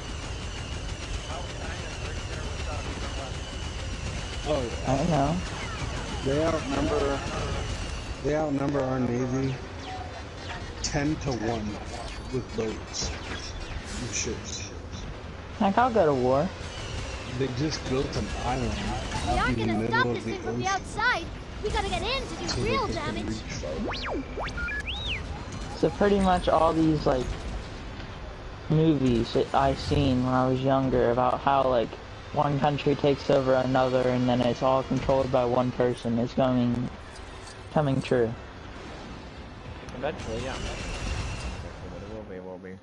Oh, I don't know. They outnumber our Navy 10-1 with boats and ships. Heck, I'll go to war. They just built an island We out aren't in the gonna stop middle this of the thing from the ocean. outside. We gotta get in to do So real that they can damage. reach boats. So pretty much all these like movies that I seen when I was younger about how like one country takes over another and then it's all controlled by one person is coming true. Eventually, yeah. It will be.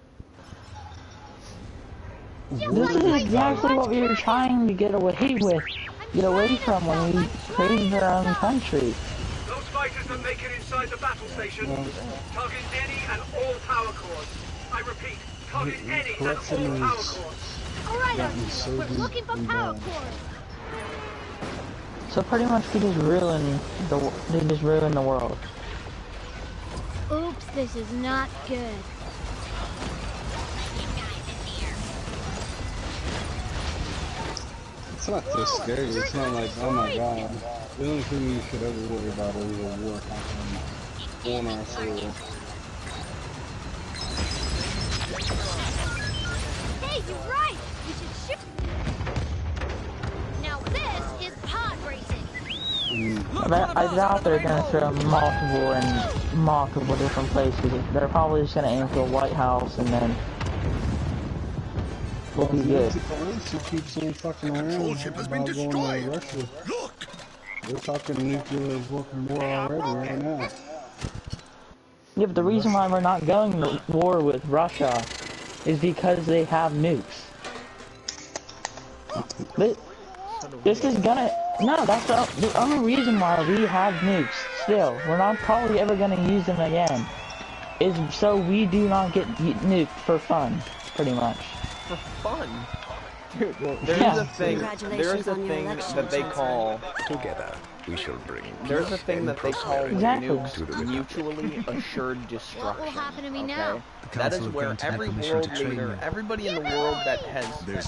This is exactly what we were trying to get away from when we created our own country. Those fighters that make it inside the battle station, target any and all power cores. I repeat, target any and all power cores. Alright, we're looking for power cores. So pretty much they just ruin the world. Oops, this is not good. It's not this scary. It's not like, oh my god. The only thing you should ever worry about is a war happening on our soil. Hey, you're right. We should shoot. Now this is pod racing. I doubt they're gonna throw multiple different places. They're probably just gonna aim for the White House and then we'll be good. Who keeps on fucking around about going to Russia? Look! We're talking nuclear weapon war already right now. Yeah, but the reason why we're not going to war with Russia is because they have nukes. This is gonna... No, that's the only reason why we have nukes. Still, we're not probably ever gonna use them again. Is so we do not get nuked for fun, pretty much. For fun? Dude, there's a thing that they call... Together, we shall bring There's a thing that they call nukes to the mutually assured destruction. What will happen to me now? That is where every world leader, everybody in the world that has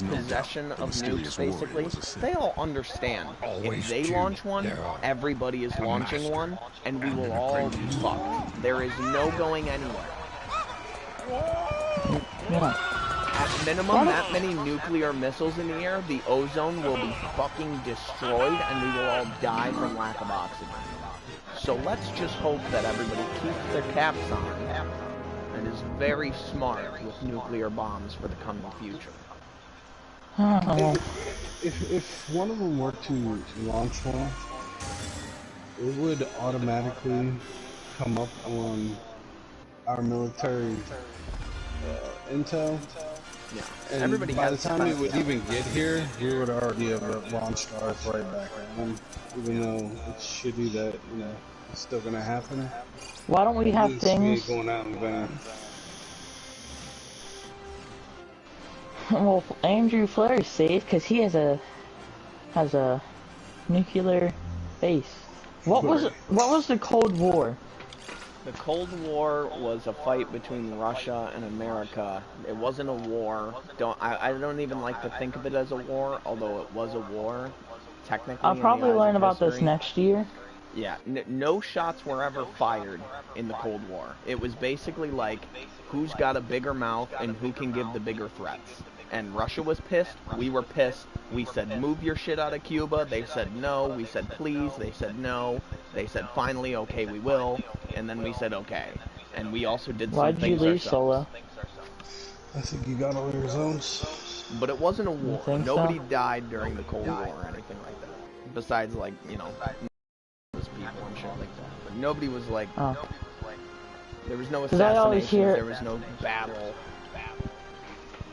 possession of nukes, basically, they all understand. If they launch one, everybody is launching one, and we will all be fucked. There is no going anywhere. Yeah. At minimum, that many nuclear missiles in the air, the ozone will be fucking destroyed, and we will all die from lack of oxygen. So let's just hope that everybody keeps their caps on, and is very smart with nuclear bombs for the coming future. If one of them were to launch one, it would automatically come up on our military intel. Yeah. And everybody by has the time it would even get here, you would already have launched ours right back at them. Even though it's shitty that, you know, it's still gonna happen. Why don't we have things... Going out in van. Well, Andrew Flair is safe because he has a nuclear base. What was the Cold War? The Cold War was a fight between Russia and America. It wasn't a war. I don't even like to think of it as a war, although it was a war, technically. I'll probably learn about this next year. Yeah, no shots were ever fired in the Cold War. It was basically like, who's got a bigger mouth and who can give the bigger threats. And Russia was pissed, we were pissed. We said, move your shit out of Cuba. They said no. We said, please. They said no. They said, finally, okay, we will. And then we said, okay. And we also did some things ourselves. Why'd you leave Solo? I think you got all your zones. But it wasn't a war. Nobody so? died during the Cold War or anything like that. Besides, like, you know, people and shit like that. But nobody was like... There was no assassinations. There was no battle.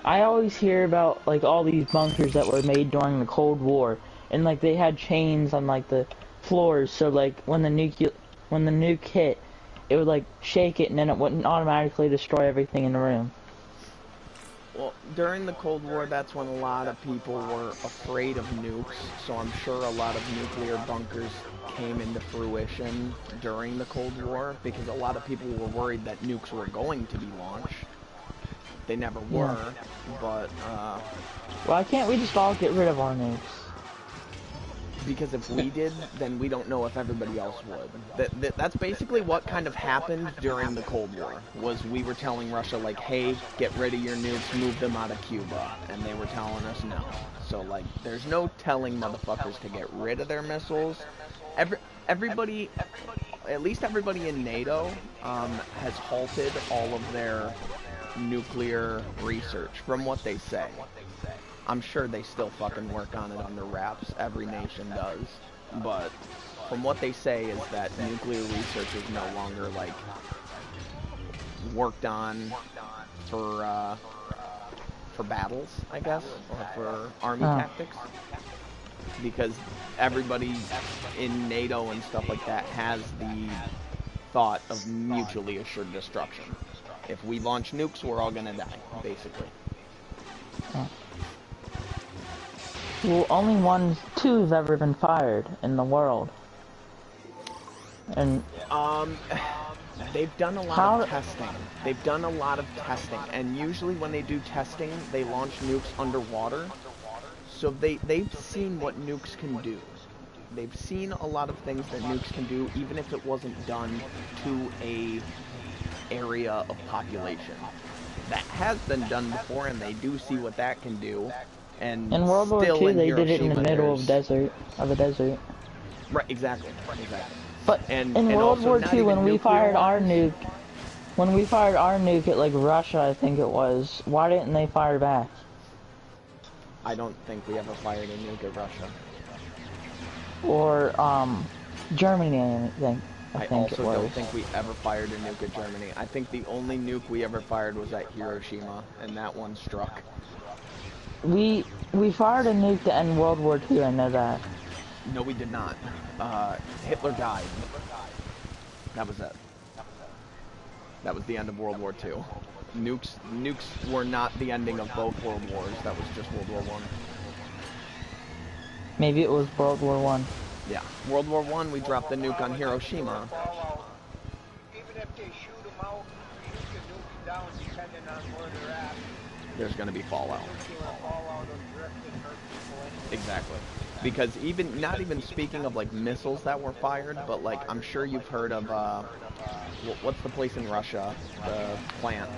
I always hear about like all these bunkers that were made during the Cold War, and like they had chains on like the floors, so like when the nuke hit, it would like shake it, and then it wouldn't automatically destroy everything in the room. Well, during the Cold War, that's when a lot of people were afraid of nukes, so I'm sure a lot of nuclear bunkers came into fruition during the Cold War, because a lot of people were worried that nukes were going to be launched. They never were, but, Why can't we just all get rid of our nukes? Because if we did, then we don't know if everybody else would. That's basically what kind of happened during the Cold War, was we were telling Russia, like, hey, get rid of your nukes, move them out of Cuba. And they were telling us no. So, like, there's no telling motherfuckers to get rid of their missiles. Everybody, at least everybody in NATO, has halted all of their nuclear research, from what they say. I'm sure they still fucking work on it under wraps. Every nation does. But from what they say is that nuclear research is no longer, like, worked on for battles, I guess, or for army tactics. Because everybody in NATO and stuff like that has the thought of mutually assured destruction. If we launch nukes, we're all gonna die, basically. Well, only two have ever been fired in the world. And they've done a lot of testing. They've done a lot of testing, and usually when they do testing, they launch nukes underwater. So they've seen what nukes can do. They've seen a lot of things that nukes can do, even if it wasn't done to a area of population. That has been done before, and they do see what that can do. And in World War II, they did it in the middle of a desert. Right, exactly. But in World War II, when we fired our nuke at, like, Russia, I think it was, why didn't they fire back? I don't think we ever fired a nuke at Russia. Or, Germany, I think. I also don't think we ever fired a nuke at Germany. I think the only nuke we ever fired was at Hiroshima, and that one struck. We fired a nuke to end World War II, I know that. No, we did not. Hitler died. That was it. That was the end of World War II. Nukes were not the ending of both World Wars. That was just World War I. Maybe it was World War I. Yeah. World War I, we dropped the nuke on Hiroshima. Even if they shoot them out, shoot the nuke down, depending on where they're at. There's going to be fallout. Exactly. Because not even speaking of, like, missiles that were fired, but, like, I'm sure you've heard of, what's the place in Russia? The plant.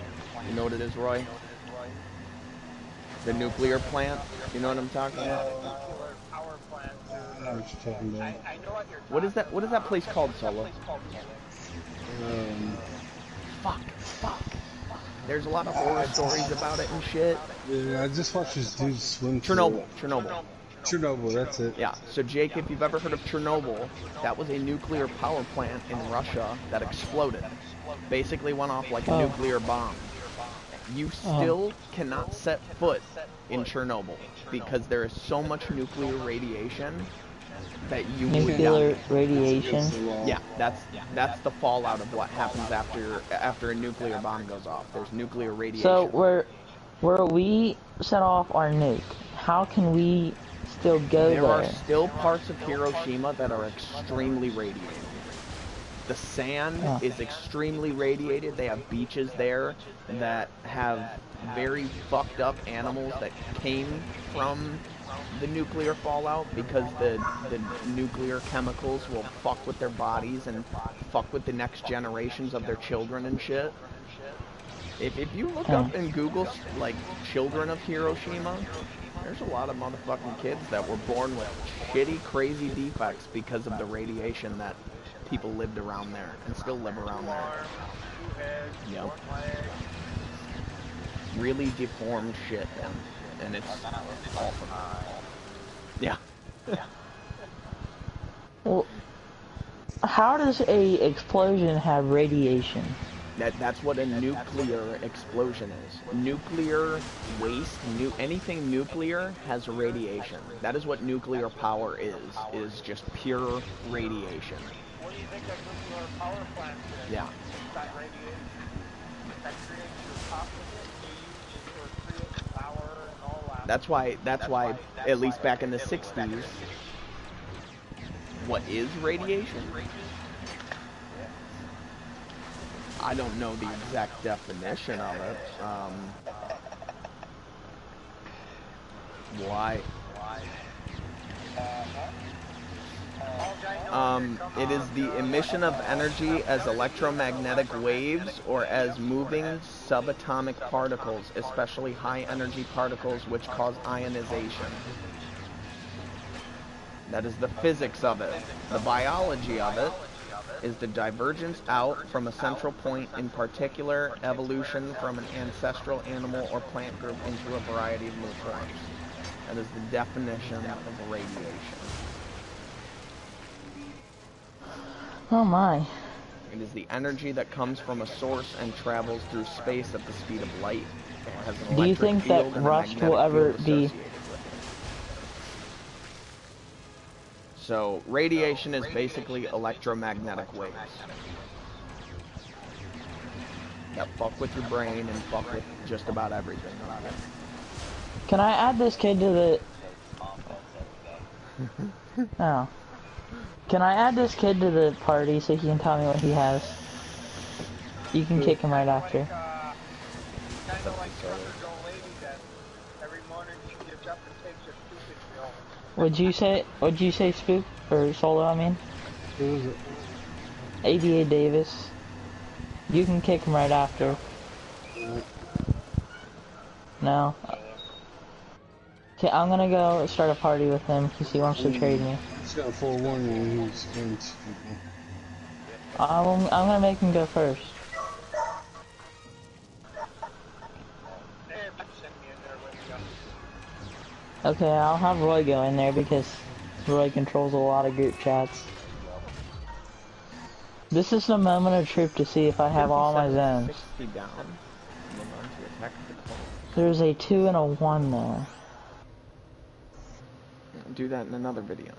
You know what it is, Roy? The nuclear plant? You know what I'm talking about? What is that place called, Solo? Fuck. There's a lot of horror stories about it and shit. Yeah, I just watched this dude swim. Chernobyl, that's it. Yeah, so Jake, if you've ever heard of Chernobyl, that was a nuclear power plant in Russia that exploded. Basically went off like a nuclear bomb. You still cannot set foot in Chernobyl because there is so much nuclear radiation that you would die. Nuclear radiation? Yeah, that's the fallout of what happens after a nuclear bomb goes off. There's nuclear radiation. So where we set off our nuke, how can we still go there? There are still parts of Hiroshima that are extremely radiated. The sand is extremely radiated. They have beaches there that have very fucked up animals that came from the nuclear fallout because the nuclear chemicals will fuck with their bodies and fuck with the next generations of their children and shit. If you look up and Google, like, children of Hiroshima, there's a lot of motherfucking kids that were born with shitty, crazy defects because of the radiation that people lived around there and still live around there. Yep. Really deformed shit, and it's awful. Yeah. Well, how does a explosion have radiation? That's what a nuclear explosion is. Nuclear waste, anything nuclear has radiation. That is what nuclear power is just pure radiation. What do you think that nuclear power plant is? Yeah. That radiation that creates your toxins or creates power and all that. That's why at least back in the 60s, what is radiation? I don't know the exact definition of it. Why? It is the emission of energy as electromagnetic waves or as moving subatomic particles, especially high-energy particles which cause ionization. That is the physics of it. The biology of it is the divergence out from a central point, in particular evolution from an ancestral animal or plant group into a variety of new forms. That is the definition of radiation. Oh my. It is the energy that comes from a source and travels through space at the speed of light. It has an Do you electric think that field and a rust will magnetic ever field be... associated with it. So, radiation is basically electromagnetic waves that fuck with your brain and fuck with just about everything. Can I add this kid to the... Oh. Can I add this kid to the party so he can tell me what he has? You can kick him right after. Kind of like some old lady that every morning she gets up and takes a stupid pill. Would you say Spook? Or Solo, I mean? Who is it? ADA Davis. You can kick him right after. No? Okay, I'm gonna go start a party with him because he wants to trade me. He's got forewarn you, he's going to... I'm gonna make him go first. Okay, I'll have Roy go in there because Roy controls a lot of group chats. This is the moment of truth to see if I have all my zones. There's a 2 and a 1 there. Do that in another video.